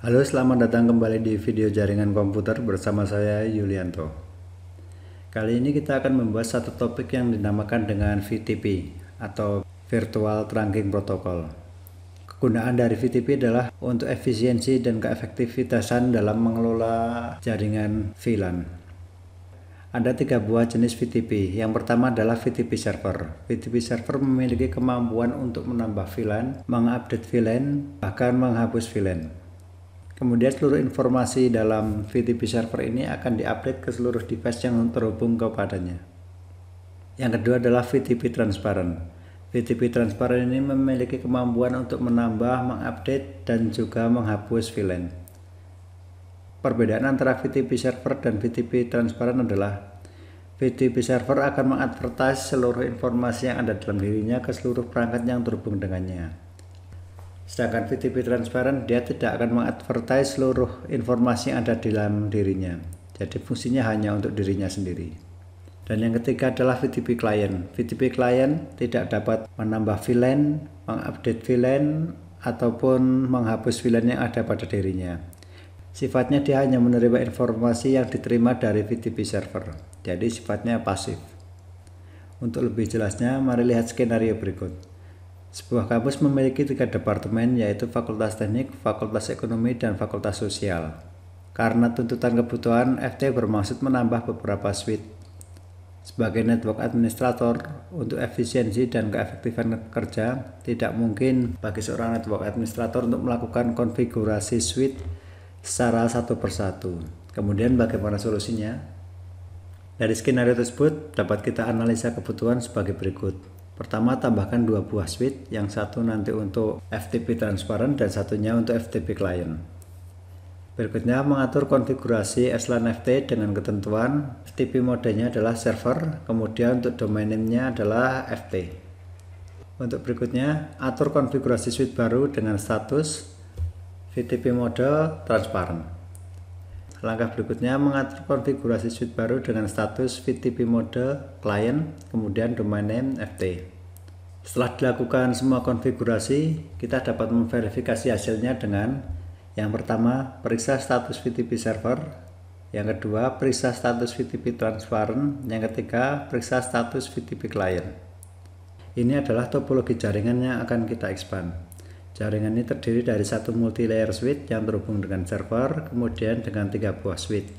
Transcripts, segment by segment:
Halo, selamat datang kembali di video jaringan komputer bersama saya Yulianto. Kali ini kita akan membahas satu topik yang dinamakan dengan VTP atau Virtual Trunking Protocol. Kegunaan dari VTP adalah untuk efisiensi dan keefektivitasan dalam mengelola jaringan VLAN. Ada 3 buah jenis VTP. Yang pertama adalah VTP server. VTP server memiliki kemampuan untuk menambah VLAN, mengupdate VLAN, bahkan menghapus VLAN. Kemudian seluruh informasi dalam VTP server ini akan diupdate ke seluruh device yang terhubung kepadanya. Yang kedua adalah VTP transparent. VTP transparent ini memiliki kemampuan untuk menambah, mengupdate, dan juga menghapus VLAN. Perbedaan antara VTP server dan VTP transparent adalah VTP server akan mengadvertise seluruh informasi yang ada dalam dirinya ke seluruh perangkat yang terhubung dengannya. Sedangkan VTP transparent dia tidak akan mengadvertise seluruh informasi yang ada di dalam dirinya. Jadi fungsinya hanya untuk dirinya sendiri. Dan yang ketiga adalah VTP client. VTP client tidak dapat menambah VLAN, mengupdate VLAN, ataupun menghapus VLAN yang ada pada dirinya. Sifatnya dia hanya menerima informasi yang diterima dari VTP server. Jadi sifatnya pasif. Untuk lebih jelasnya, mari lihat skenario berikut. Sebuah kampus memiliki 3 departemen, yaitu Fakultas Teknik, Fakultas Ekonomi, dan Fakultas Sosial. Karena tuntutan kebutuhan, FT bermaksud menambah beberapa suite. Sebagai network administrator, untuk efisiensi dan keefektifan kerja, tidak mungkin bagi seorang network administrator untuk melakukan konfigurasi suite secara satu persatu. Kemudian bagaimana solusinya? Dari skenario tersebut dapat kita analisa kebutuhan sebagai berikut. Pertama, tambahkan 2 buah switch, yang satu nanti untuk FTP transparent dan satunya untuk FTP client. Berikutnya, mengatur konfigurasi SLAN FT dengan ketentuan FTP modenya adalah server, kemudian untuk domain name-nya adalah FT. Untuk berikutnya, atur konfigurasi switch baru dengan status VTP mode transparent. Langkah berikutnya, mengatur konfigurasi switch baru dengan status VTP mode client, kemudian domain name FT. Setelah dilakukan semua konfigurasi, kita dapat memverifikasi hasilnya dengan yang pertama, periksa status VTP server, yang kedua, periksa status VTP transparent, yang ketiga, periksa status VTP client. Ini adalah topologi jaringan yang akan kita expand. Jaringan ini terdiri dari satu multi-layer switch yang terhubung dengan server, kemudian dengan 3 buah switch,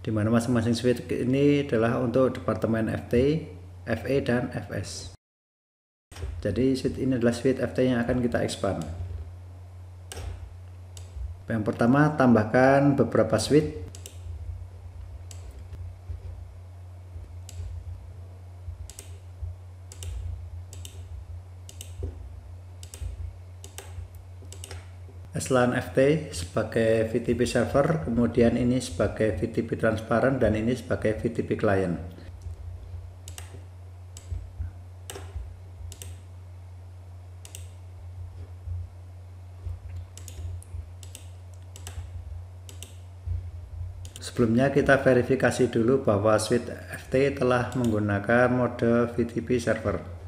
di mana masing-masing switch ini adalah untuk departemen FT, FE, dan FS. Jadi switch ini adalah switch FT yang akan kita expand. Yang pertama, tambahkan beberapa switch. SLAN FT sebagai VTP server, kemudian ini sebagai VTP transparent, dan ini sebagai VTP client. Sebelumnya kita verifikasi dulu bahwa switch FT telah menggunakan mode VTP server.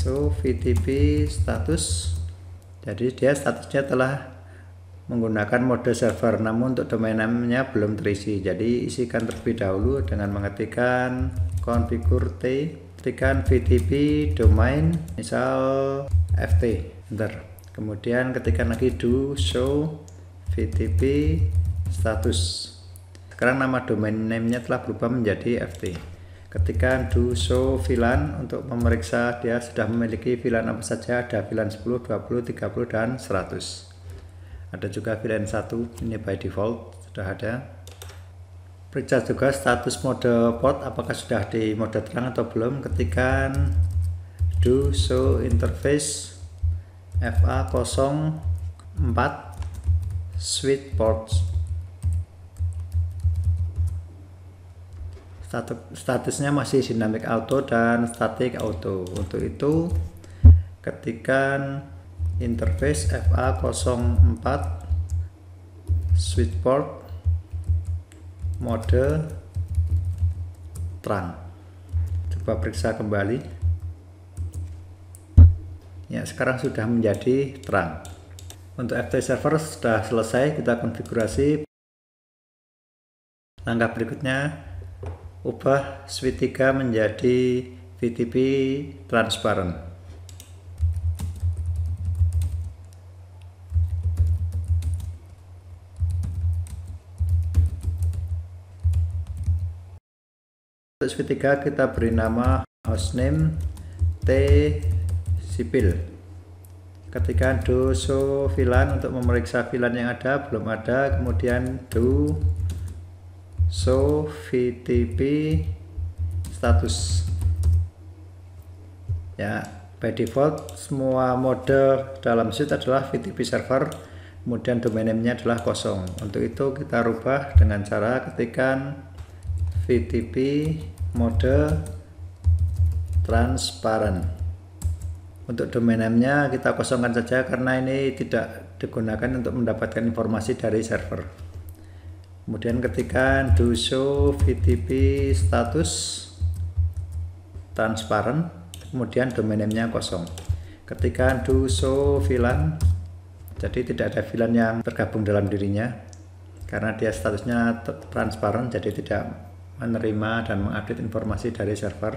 So, VTP status, jadi dia statusnya telah menggunakan mode server, namun untuk domain name-nya belum terisi. Jadi isikan terlebih dahulu dengan mengetikkan configure T, ketikkan VTP domain misal FT, enter. Kemudian ketikkan lagi do show VTP status. Sekarang nama domain name-nya telah berubah menjadi FT. Ketika do show VLAN untuk memeriksa dia sudah memiliki VLAN apa saja, ada VLAN 10, 20, 30, dan 100. Ada juga VLAN 1, ini by default sudah ada. Periksa juga status mode port, apakah sudah di mode terang atau belum. Ketikkan do show interface FA04 switch ports. Statusnya masih dynamic auto dan static auto. Untuk itu ketikkan interface FA04 switch port mode terang. Coba periksa kembali. Ya, sekarang sudah menjadi terang. Untuk FTP server sudah selesai kita konfigurasi. Langkah berikutnya, ubah switch 3 menjadi VTP transparent. Untuk switch 3 kita beri nama hostname tsipil. Ketikkan do show VLAN untuk memeriksa VLAN yang ada, belum ada, kemudian do show VTP status. Ya, by default semua mode dalam switch adalah VTP server, kemudian domain name-nya adalah kosong. Untuk itu kita rubah dengan cara ketikkan VTP mode transparent. Untuk domain name-nya kita kosongkan saja karena ini tidak digunakan untuk mendapatkan informasi dari server. Kemudian ketikkan do show VTP status transparent, kemudian domain name-nya kosong. Ketikkan do show VLAN, jadi tidak ada VLAN yang tergabung dalam dirinya karena dia statusnya transparan, jadi tidak menerima dan mengupdate informasi dari server.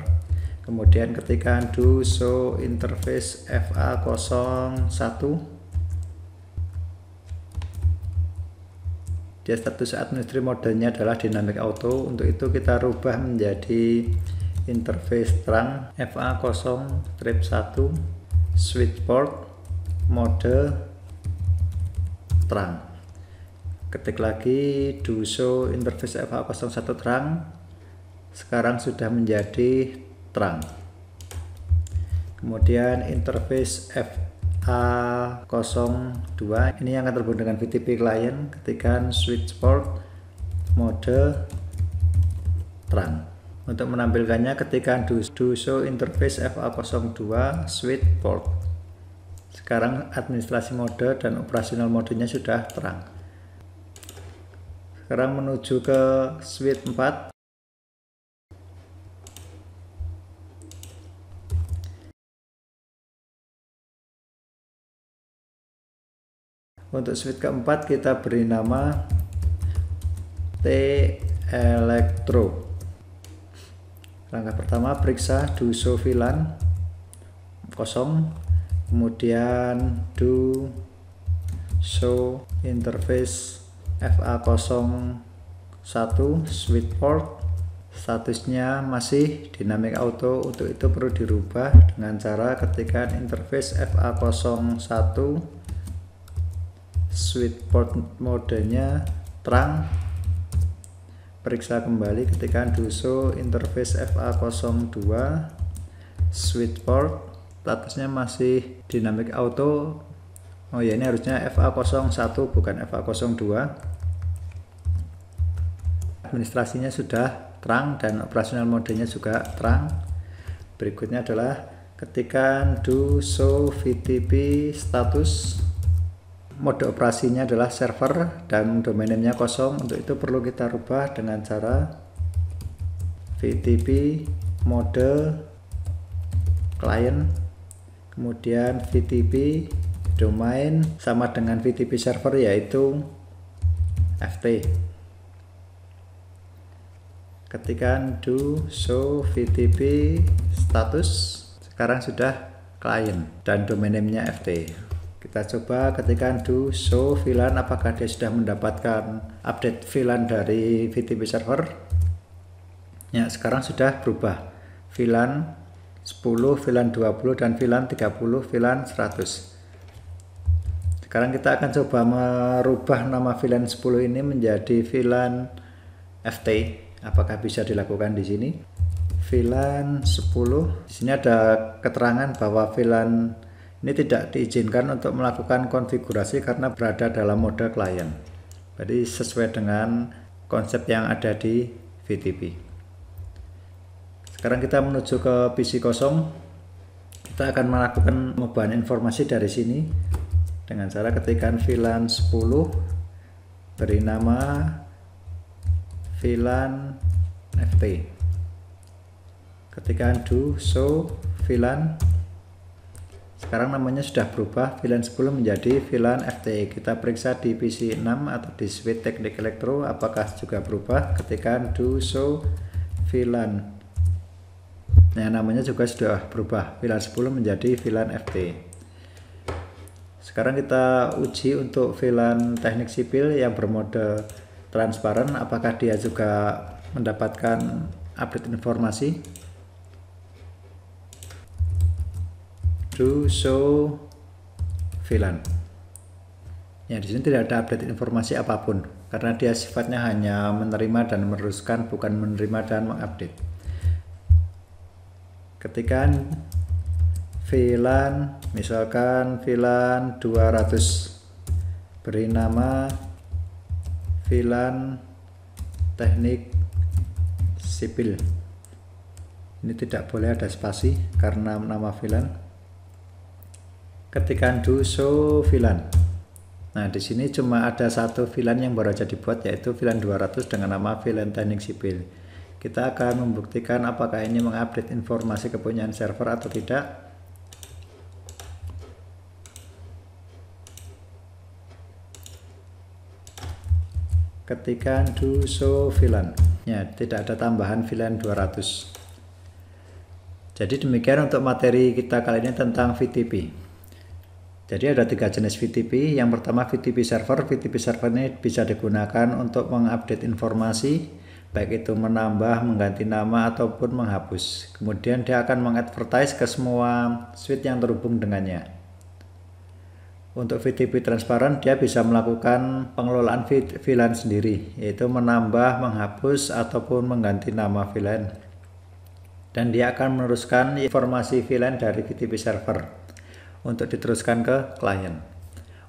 Kemudian ketikkan do show interface FA01, dia status administrator modenya adalah dynamic auto. Untuk itu kita rubah menjadi interface terang FA0-1 switchboard mode terang. Ketik lagi do show interface FA01 terang, sekarang sudah menjadi terang. Kemudian interface FA02 ini yang akan terhubung dengan VTP client, ketikkan switchboard mode terang. Untuk menampilkannya ketikkan do show interface FA02 switchboard. Sekarang administrasi mode dan operasional modenya sudah terang. Sekarang menuju ke switch 4. Untuk switch keempat kita beri nama T-Elektro. Langkah pertama periksa do show VLAN kosong, kemudian do show interface FA01 switchboard, statusnya masih dynamic auto. Untuk itu perlu dirubah dengan cara ketikkan interface FA01 switchboard modenya terang, periksa kembali, ketikkan do show interface FA02 switchboard, statusnya masih dynamic auto. Oh ya, ini harusnya FA01 bukan FA02. Administrasinya sudah terang dan operasional modenya juga terang. Berikutnya adalah ketikkan do show VTP status. Mode operasinya adalah server dan domain name-nya kosong. Untuk itu perlu kita rubah dengan cara VTP mode client, kemudian VTP domain sama dengan VTP server yaitu FT. Ketikkan do show VTP status, sekarang sudah client dan domain name-nya FT. Kita coba ketikkan do show VLAN, apakah dia sudah mendapatkan update VLAN dari VTP server. Ya, sekarang sudah berubah VLAN 10, VLAN 20 dan VLAN 30, VLAN 100. Sekarang kita akan coba merubah nama VLAN 10 ini menjadi VLAN FT. Apakah bisa dilakukan di sini? VLAN 10. Di sini ada keterangan bahwa VLAN ini tidak diizinkan untuk melakukan konfigurasi karena berada dalam mode klien. Jadi sesuai dengan konsep yang ada di VTP. Sekarang kita menuju ke PC kosong. Kita akan melakukan perubahan informasi dari sini dengan cara ketikkan VLAN 10, beri nama VLAN FT. Ketikkan do show VLAN, Sekarang namanya sudah berubah, VLAN 10 menjadi VLAN FTE. Kita periksa di PC 6 atau di switch teknik elektro apakah juga berubah. Ketika do show VLAN. Nah, namanya juga sudah berubah, VLAN 10 menjadi VLAN FTE. Sekarang kita uji untuk VLAN teknik sipil yang bermode transparan, apakah dia juga mendapatkan update informasi. Do show VLAN. Ya, di sini tidak ada update informasi apapun karena dia sifatnya hanya menerima dan meneruskan, bukan menerima dan mengupdate. Ketika VLAN, misalkan VLAN 200, beri nama VLAN teknik sipil. Ini tidak boleh ada spasi karena nama VLAN. Ketika do show VLAN. Nah, di sini cuma ada satu VLAN yang baru saja dibuat, yaitu VLAN 200 dengan nama VLAN teknik sipil. Kita akan membuktikan apakah ini mengupdate informasi kepunyaan server atau tidak. Ketika do show VLAN. Ya, tidak ada tambahan VLAN 200. Jadi demikian untuk materi kita kali ini tentang VTP. Jadi ada 3 jenis VTP. Yang pertama VTP server. VTP server ini bisa digunakan untuk mengupdate informasi, baik itu menambah, mengganti nama, ataupun menghapus. Kemudian dia akan mengadvertise ke semua switch yang terhubung dengannya. Untuk VTP transparan, dia bisa melakukan pengelolaan VLAN sendiri, yaitu menambah, menghapus, ataupun mengganti nama VLAN. Dan dia akan meneruskan informasi VLAN dari VTP server untuk diteruskan ke klien.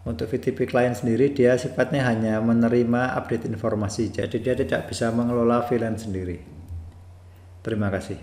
Untuk VTP klien sendiri, dia sifatnya hanya menerima update informasi, jadi dia tidak bisa mengelola VLAN sendiri. Terima kasih.